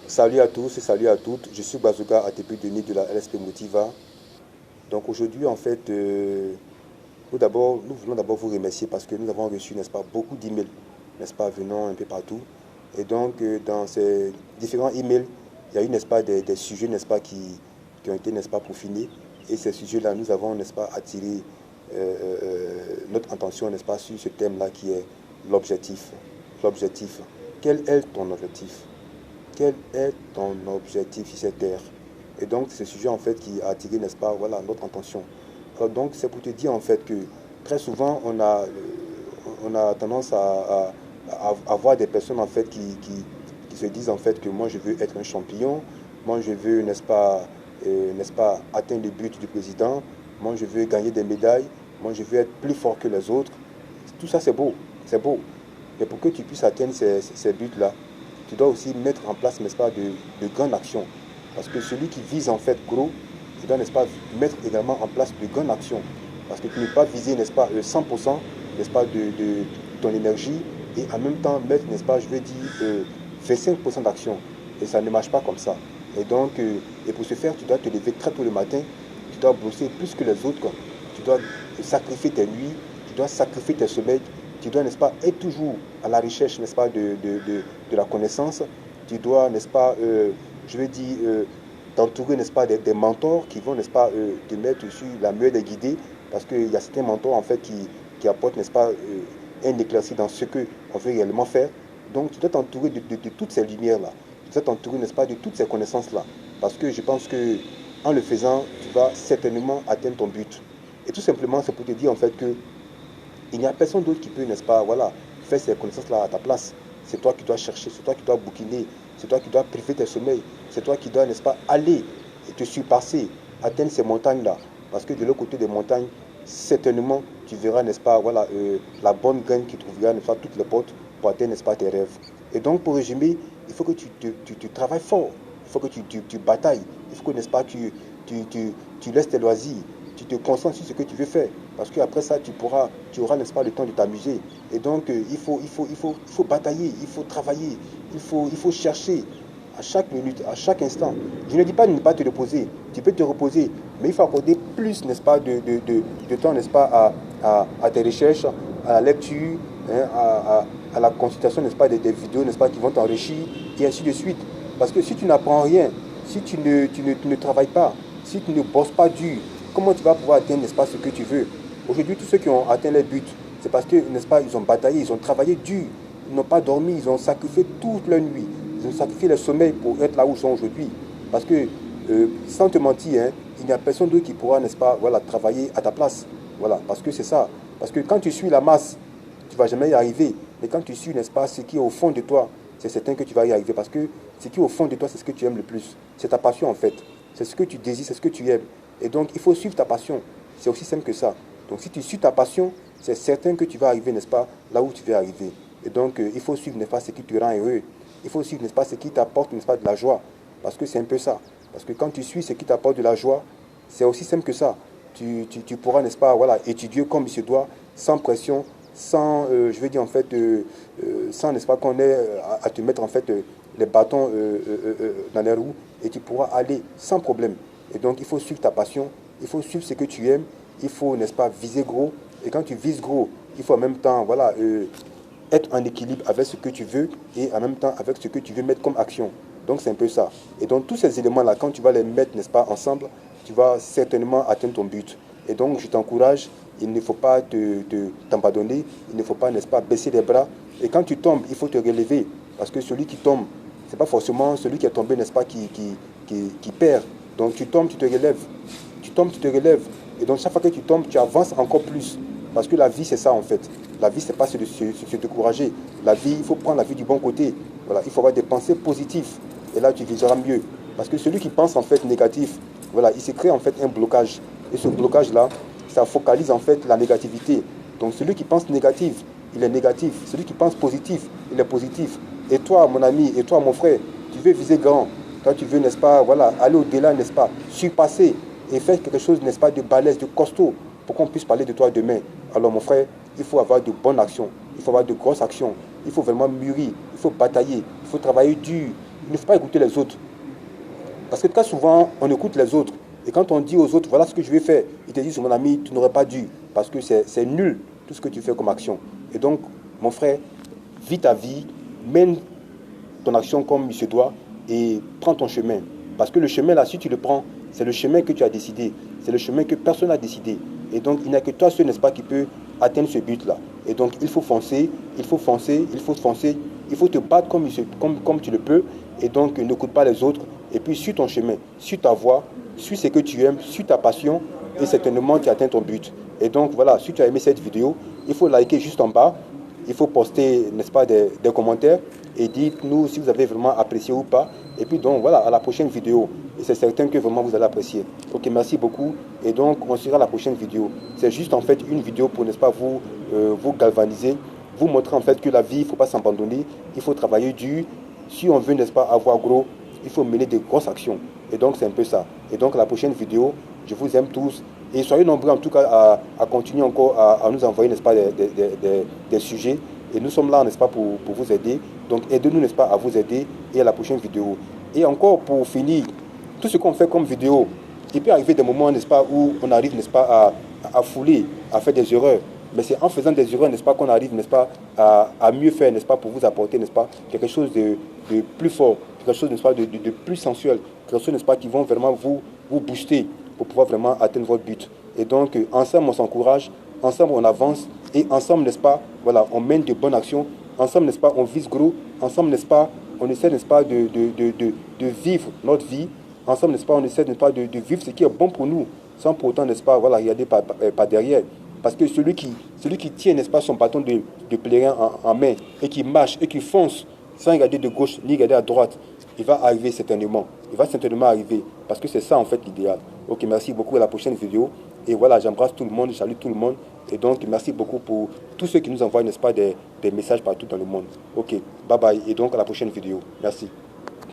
Salut à tous et salut à toutes. Je suis Bazouga ATP Denis de la LSP Motiva. Donc aujourd'hui, en fait, nous voulons d'abord vous remercier parce que nous avons reçu, n'est-ce pas, beaucoup d'emails, n'est-ce pas, venant un peu partout. Et donc, dans ces différents emails, il y a eu, n'est-ce pas, des sujets, n'est-ce pas, qui ont été, n'est-ce pas, peaufinés. Et ces sujets-là, nous avons, n'est-ce pas, attiré notre attention, n'est-ce pas, sur ce thème-là qui est l'objectif. L'objectif. Quel est ton objectif? Quel est ton objectif sur cette terre? Et donc, c'est ce sujet en fait qui a attiré, n'est-ce pas, voilà, notre attention. Alors, donc, c'est pour te dire en fait que très souvent, on a tendance à voir des personnes en fait qui se disent en fait que moi je veux être un champion, moi je veux, n'est-ce pas, atteindre le but du président, moi je veux gagner des médailles, moi je veux être plus fort que les autres. Tout ça c'est beau, c'est beau. Mais pour que tu puisses atteindre ces buts-là, tu dois aussi mettre en place, n'est-ce pas, de grandes actions. Parce que celui qui vise en fait gros, tu dois, n'est-ce pas, mettre également en place de grandes actions. Parce que tu ne peux pas viser, n'est-ce pas, 100%, n'est-ce pas, de ton énergie et en même temps mettre, n'est-ce pas, je veux dire, 25% d'action. Et ça ne marche pas comme ça. Et donc, et pour ce faire, tu dois te lever très tôt le matin, tu dois bosser plus que les autres, quoi. Tu dois sacrifier tes nuits, tu dois sacrifier tes sommeils, tu dois, n'est-ce pas, être toujours à la recherche, n'est-ce pas, de la connaissance. Tu dois, n'est-ce pas, je veux dire, t'entourer, n'est-ce pas, des mentors qui vont, n'est-ce pas, te mettre sur la meilleure des guidées. Parce qu'il y a certains mentors, en fait, qui apportent, n'est-ce pas, un éclairci dans ce qu'on veut réellement faire. Donc, tu dois t'entourer de toutes ces lumières-là. Tu dois t'entourer, n'est-ce pas, de toutes ces connaissances-là. Parce que je pense que en le faisant, tu vas certainement atteindre ton but. Et tout simplement, c'est pour te dire, en fait, que il n'y a personne d'autre qui peut, n'est-ce pas, voilà, faire ces connaissances-là à ta place. C'est toi qui dois chercher, c'est toi qui dois bouquiner, c'est toi qui dois priver tes sommeils, c'est toi qui dois, n'est-ce pas, aller et te surpasser, atteindre ces montagnes-là. Parce que de l'autre côté des montagnes, certainement, tu verras, n'est-ce pas, voilà, la bonne graine qui t'ouvrira, n'est-ce pas, toutes les portes pour atteindre, n'est-ce pas, tes rêves. Et donc, pour résumer, il faut que tu travailles fort, il faut que tu batailles, il faut que, n'est-ce pas, tu laisses tes loisirs, tu te concentres sur ce que tu veux faire. Parce qu'après ça, tu auras, n'est-ce pas, le temps de t'amuser. Et donc, il faut batailler, il faut travailler, il faut chercher à chaque minute, à chaque instant. Je ne dis pas de ne pas te reposer. Tu peux te reposer, mais il faut accorder plus, n'est-ce pas, de temps, n'est-ce pas, à tes recherches, à la lecture, hein, à la consultation, n'est-ce pas, des vidéos, n'est-ce pas, qui vont t'enrichir, et ainsi de suite. Parce que si tu n'apprends rien, si tu ne travailles pas, si tu ne bosses pas dur, comment tu vas pouvoir atteindre, n'est-ce pas, ce que tu veux? Aujourd'hui, tous ceux qui ont atteint les buts, c'est parce que, n'est-ce pas, ils ont bataillé, ils ont travaillé dur, ils n'ont pas dormi, ils ont sacrifié toute leur nuit, ils ont sacrifié le sommeil pour être là où ils sont aujourd'hui. Parce que, sans te mentir, hein, il n'y a personne d'autre qui pourra, n'est-ce pas, voilà, travailler à ta place. Voilà, parce que c'est ça. Parce que quand tu suis la masse, tu ne vas jamais y arriver. Mais quand tu suis, n'est-ce pas, ce qui est au fond de toi, c'est certain que tu vas y arriver. Parce que ce qui est au fond de toi, c'est ce que tu aimes le plus. C'est ta passion, en fait. C'est ce que tu désires, c'est ce que tu aimes. Et donc, il faut suivre ta passion. C'est aussi simple que ça. Donc, si tu suis ta passion, c'est certain que tu vas arriver, n'est-ce pas, là où tu veux arriver. Et donc, il faut suivre, n'est-ce pas, ce qui te rend heureux. Il faut suivre, n'est-ce pas, ce qui t'apporte, n'est-ce pas, de la joie. Parce que c'est un peu ça. Parce que quand tu suis ce qui t'apporte de la joie, c'est aussi simple que ça. Tu pourras, n'est-ce pas, voilà, étudier comme il se doit, sans pression, sans, je veux dire, en fait, sans, n'est-ce pas, qu'on ait à te mettre, en fait, les bâtons dans les roues, et tu pourras aller sans problème. Et donc, il faut suivre ta passion, il faut suivre ce que tu aimes, il faut, n'est-ce pas, viser gros. Et quand tu vises gros, il faut en même temps, voilà, être en équilibre avec ce que tu veux et en même temps avec ce que tu veux mettre comme action. Donc, c'est un peu ça. Et donc, tous ces éléments-là, quand tu vas les mettre, n'est-ce pas, ensemble, tu vas certainement atteindre ton but. Et donc, je t'encourage, il ne faut pas t'abandonner, il ne faut pas, n'est-ce pas, baisser les bras. Et quand tu tombes, il faut te relever. Parce que celui qui tombe, ce n'est pas forcément celui qui est tombé, n'est-ce pas, qui perd. Donc, tu tombes, tu te relèves. Tu tombes, tu te relèves. Et donc, chaque fois que tu tombes, tu avances encore plus. Parce que la vie, c'est ça, en fait. La vie, c'est pas se décourager. La vie, il faut prendre la vie du bon côté. Voilà, il faut avoir des pensées positives. Et là, tu viseras mieux. Parce que celui qui pense, en fait, négatif, voilà, il se crée, en fait, un blocage. Et ce blocage-là, ça focalise, en fait, la négativité. Donc, celui qui pense négatif, il est négatif. Celui qui pense positif, il est positif. Et toi, mon ami, et toi, mon frère, tu veux viser grand. Toi, tu veux, n'est-ce pas, voilà, aller au-delà, n'est-ce pas, surpasser et faire quelque chose, n'est-ce pas, de balèze, de costaud, pour qu'on puisse parler de toi demain. Alors, mon frère, il faut avoir de bonnes actions, il faut avoir de grosses actions, il faut vraiment mûrir, il faut batailler, il faut travailler dur, Il ne faut pas écouter les autres. Parce que très souvent, on écoute les autres. Et quand on dit aux autres, voilà ce que je vais faire, ils te disent, mon ami, tu n'aurais pas dû. Parce que c'est nul, tout ce que tu fais comme action. Et donc, mon frère, vis ta vie, mène ton action comme il se doit et prends ton chemin. Parce que le chemin, là, si tu le prends, c'est le chemin que tu as décidé. C'est le chemin que personne n'a décidé. Et donc, il n'y a que toi seul, n'est-ce pas, qui peut atteindre ce but-là. Et donc, il faut foncer, il faut foncer, il faut foncer. Il faut te battre comme tu le peux. Et donc, n'écoute pas les autres. Et puis, suis ton chemin, suis ta voie, suis ce que tu aimes, suis ta passion. Et certainement, tu atteins ton but. Et donc, voilà, si tu as aimé cette vidéo, il faut liker juste en bas. Il faut poster, n'est-ce pas, des commentaires. Et dites-nous si vous avez vraiment apprécié ou pas. Et puis donc voilà, à la prochaine vidéo. Et c'est certain que vraiment vous allez apprécier. Ok, merci beaucoup. Et donc on se verra à la prochaine vidéo. C'est juste en fait une vidéo pour, n'est-ce pas, vous galvaniser. Vous montrer en fait que la vie, il ne faut pas s'abandonner. Il faut travailler dur. Si on veut, n'est-ce pas, avoir gros, il faut mener de grosses actions. Et donc c'est un peu ça. Et donc à la prochaine vidéo, je vous aime tous. Et soyez nombreux en tout cas à continuer encore à nous envoyer, n'est-ce pas, des sujets. Et nous sommes là, n'est-ce pas, pour vous aider. Donc aidez-nous, n'est-ce pas, à vous aider et à la prochaine vidéo. Et encore pour finir, tout ce qu'on fait comme vidéo, il peut arriver des moments, n'est-ce pas, où on arrive, n'est-ce pas, à fouler, à faire des erreurs. Mais c'est en faisant des erreurs, n'est-ce pas, qu'on arrive, n'est-ce pas, à mieux faire, n'est-ce pas, pour vous apporter, n'est-ce pas, quelque chose de plus fort, quelque chose, n'est-ce pas, de plus sensuel, quelque chose, n'est-ce pas, qui vont vraiment vous booster pour pouvoir vraiment atteindre votre but. Et donc, ensemble, on s'encourage, ensemble, on avance, et ensemble, n'est-ce pas, voilà, on mène de bonnes actions. Ensemble, n'est-ce pas, on vise gros. Ensemble, n'est-ce pas, on essaie, n'est-ce pas, de vivre notre vie. Ensemble, n'est-ce pas, on essaie, n'est-ce pas, de vivre ce qui est bon pour nous. Sans pour autant, n'est-ce pas, voilà, regarder par derrière. Parce que celui qui tient, n'est-ce pas, son bâton de pèlerin en main et qui marche et qui fonce sans regarder de gauche ni regarder à droite, il va arriver certainement. Il va certainement arriver. Parce que c'est ça, en fait, l'idéal. Ok, merci beaucoup. À la prochaine vidéo. Et voilà, j'embrasse tout le monde, je salue tout le monde. Et donc, merci beaucoup pour tous ceux qui nous envoient, n'est-ce pas, des messages partout dans le monde. Ok, bye bye. Et donc, à la prochaine vidéo. Merci.